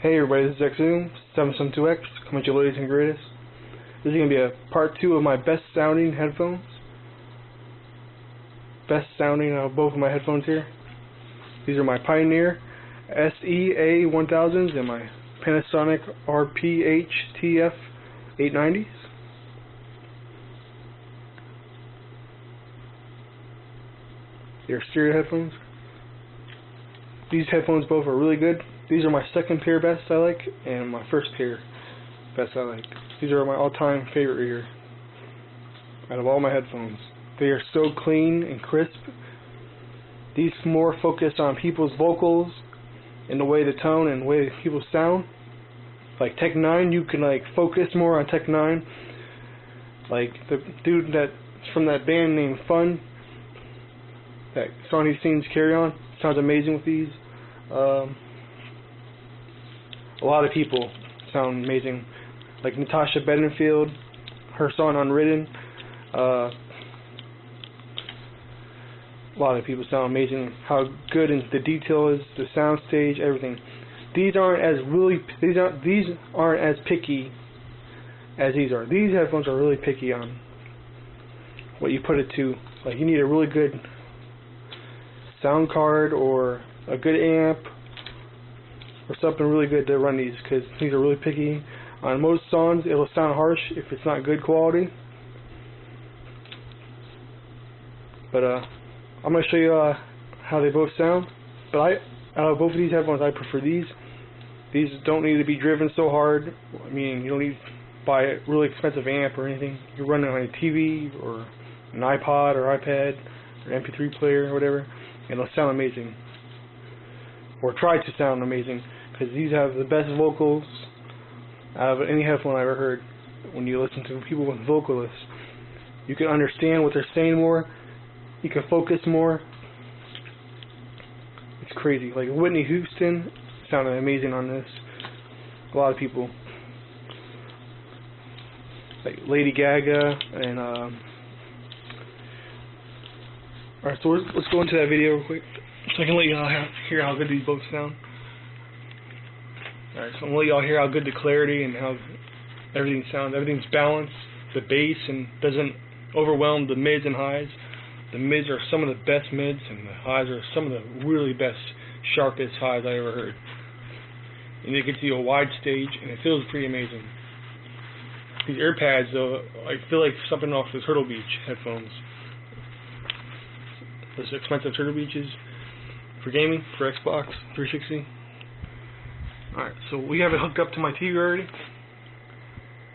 Hey everybody, this is XZoom772X, coming at you latest and greatest. This is going to be a part 2 of my best sounding headphones. Best sounding out of both of my headphones here. These are my Pioneer SEA1000s and my Panasonic RPH-TF 890s. They're stereo headphones. These headphones both are really good. These are my second pair best I like, and my first pair best I like. These are my all-time favorite here out of all my headphones. They are so clean and crisp. These more focus on people's vocals and the way the tone and the way people sound. Like Tech 9, you can like focus more on Tech 9. Like the dude that's from that band named Fun, that song he sings, Carry On, sounds amazing with these. A lot of people sound amazing, like Natasha Bedingfield, her song Unwritten. A lot of people sound amazing. How good and the detail is, the sound stage, everything. These aren't as picky as these are. These headphones are really picky on what you put it to. Like you need a really good sound card or a good amp or something really good to run these, because these are really picky. On most songs it'll sound harsh if it's not good quality. But I'm going to show you how they both sound. But out of both of these headphones, I prefer these. These don't need to be driven so hard. I mean, you don't need to buy a really expensive amp or anything. You're running on a TV or an iPod or iPad or MP3 player or whatever, and it'll sound amazing. Or try to sound amazing, because these have the best vocals out of any headphone I ever heard. When you listen to people with vocalists, you can understand what they're saying more. You can focus more. It's crazy. Like Whitney Houston sounded amazing on this. A lot of people, like Lady Gaga, and alright, so let's go into that video real quick, so I can let you all hear how good these both sound. Alright, so I'm going to let you all hear how good the clarity and how everything sounds. Everything's balanced. The bass and doesn't overwhelm the mids and highs. The mids are some of the best mids, and the highs are some of the really best, sharpest highs I ever heard. And you can see a wide stage, and it feels pretty amazing. These AirPads, though, I feel like something off the Turtle Beach headphones. Those expensive Turtle Beaches for gaming, for Xbox 360. Alright, so we have it hooked up to my TV already.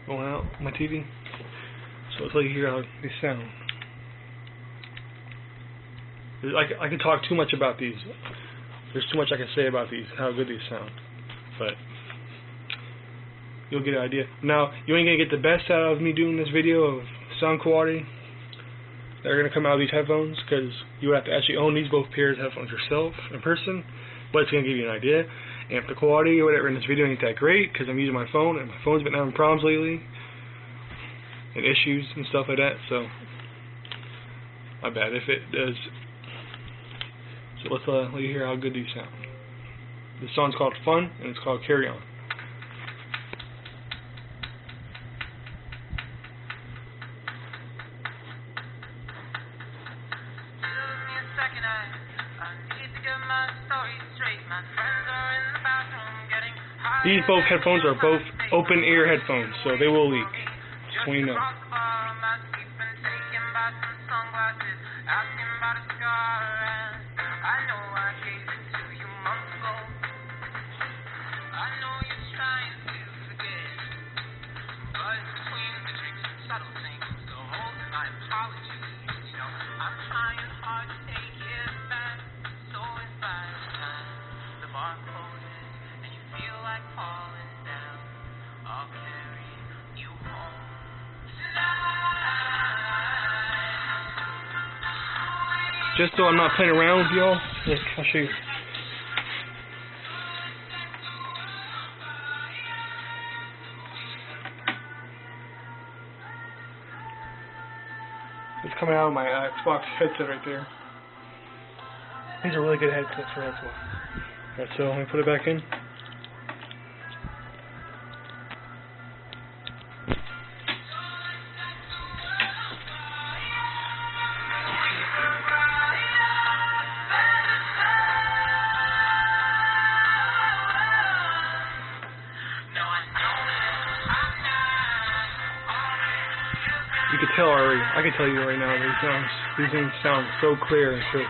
Going out my TV. So let's let you hear how they sound. I could talk too much about these. There's too much I can say about these, how good these sound. But you'll get an idea. Now, you ain't going to get the best out of me doing this video of sound quality that are going to come out of these headphones, because you have to actually own these both pairs of headphones yourself in person. But it's going to give you an idea. And if the quality or whatever in this video ain't that great, because I'm using my phone, and my phone's been having problems lately, and issues and stuff like that, so my bad if it does. So let's let you hear how good these sound. This song's called Fun, and it's called Carry On. These both headphones are both open ear headphones, so they will leak. Just so you know. Just so I'm not playing around with y'all, look, I'll show you. It's coming out of my Xbox headset right there. These are really good headsets for Xbox. Alright, so let me put it back in. tell already. I can tell you right now. These things sound so clear and crisp.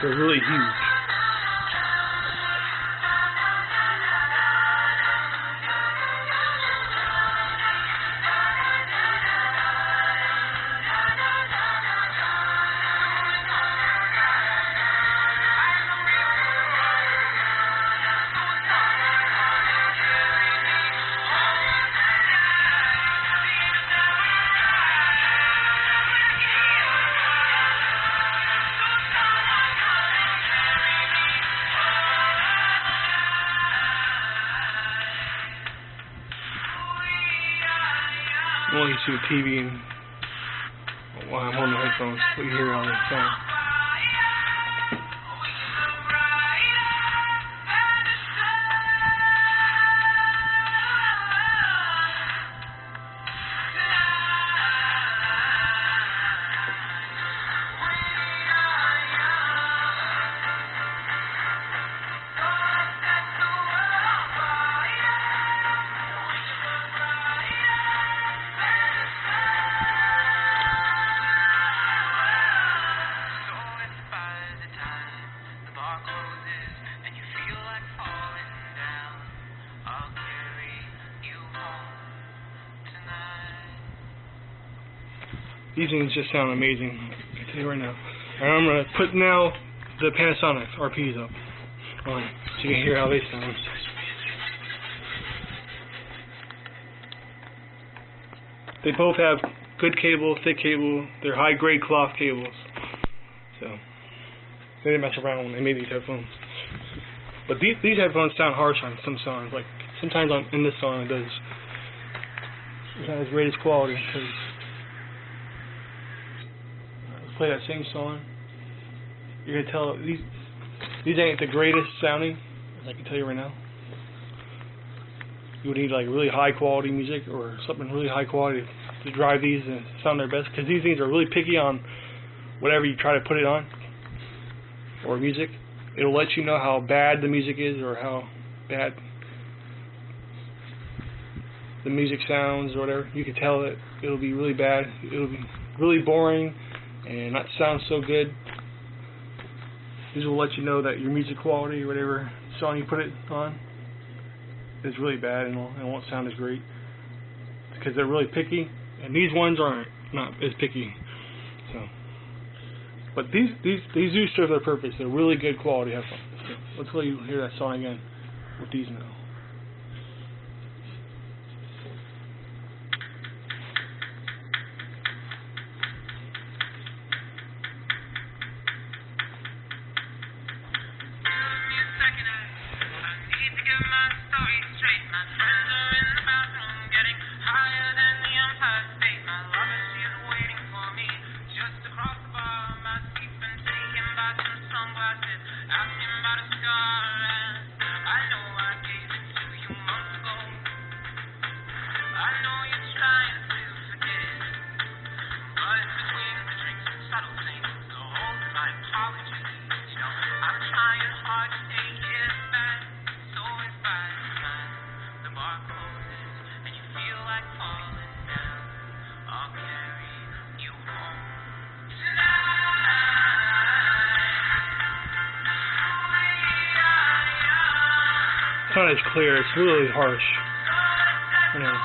They're really huge. Well, you see the TV and while I'm on the headphones, but you hear all this sound. These things just sound amazing. I tell you right now. And I'm gonna put now the Panasonic RPs up on so you can hear how they sound. They both have good cable, thick cable. They're high-grade cloth cables. So they didn't mess around when they made these headphones. But these headphones sound harsh on some songs. Like sometimes in this song it does. It's not as great as quality. Let's play that same song. You're gonna tell these ain't the greatest sounding, as I can tell you right now. You would need like really high quality music or something really high quality to drive these and sound their best, because these things are really picky on whatever you try to put it on or music. It'll let you know how bad the music is or how bad the music sounds or whatever. You can tell that it'll be really bad, it'll be really boring and not sound so good. These will let you know that your music quality or whatever song you put it on is really bad and won't sound as great, because they're really picky, and these ones aren't not as picky. So, but these do serve their purpose. They're really good quality headphones. So let's let you hear that song again with these now. It's not as clear, it's really harsh. You know.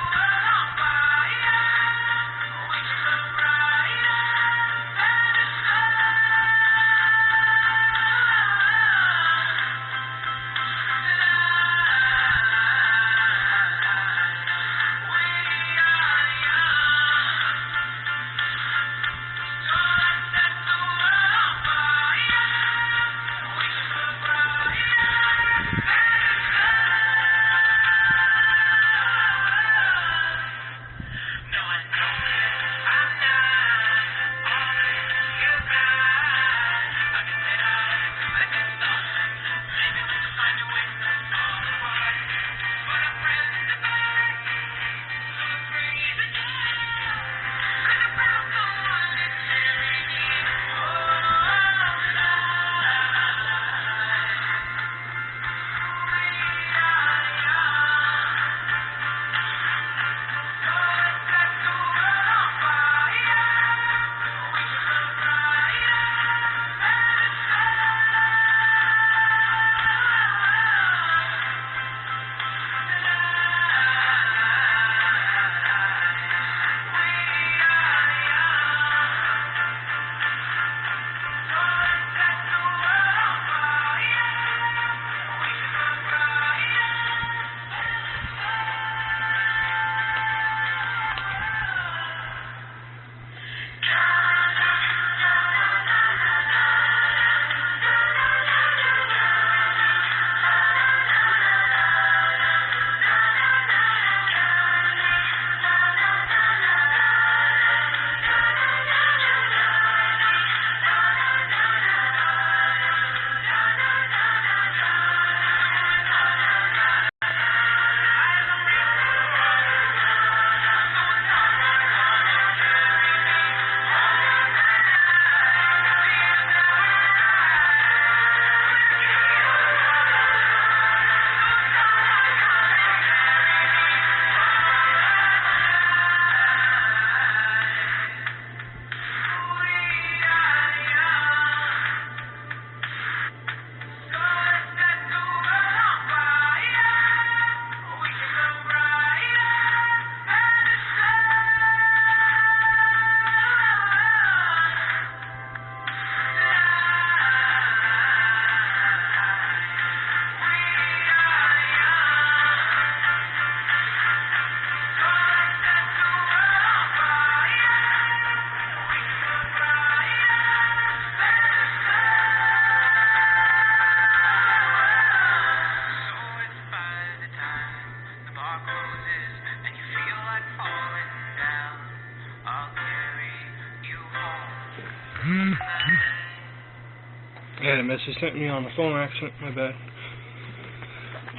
message sent me on the phone accident. My bad.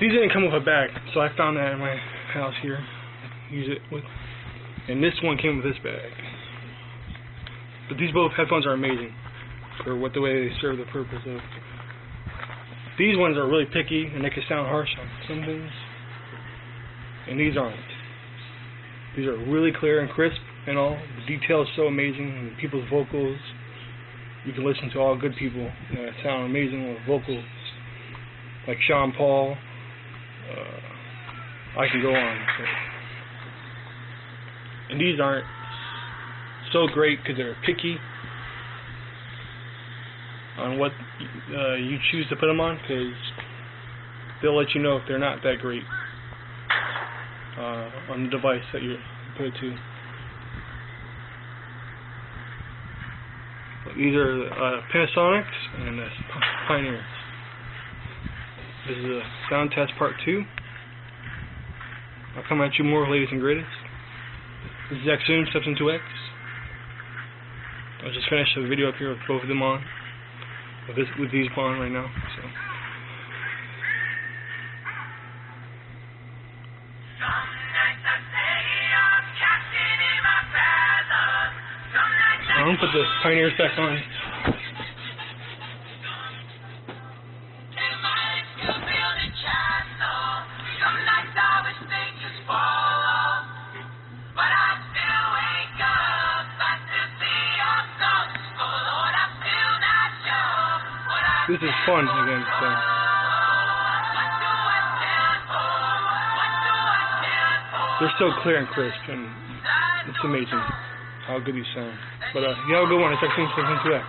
These didn't come with a bag, so I found that in my house here. Use it with, and this one came with this bag. But these both headphones are amazing for what the way they serve the purpose of. These ones are really picky and they can sound harsh on some things, and these aren't. These are really clear and crisp and all. The detail is so amazing, and people's vocals. You can listen to all good people that sound amazing with vocals, like Sean Paul. I can go on. So. And these aren't so great because they're picky on what you choose to put them on, because they'll let you know if they're not that great on the device that you put it to. But these are Panasonics and Pioneers. This is a sound test part 2. I'll come at you more, latest and greatest. This is X-Zoom steps into X. I just finished a video up here with both of them on, with these on right now. So. I'm gonna put the Pioneers back on. This is fun again, so. They're so clear and crisp, and it's amazing how good these sound. But you have a good one. It's X-Zoom 2X.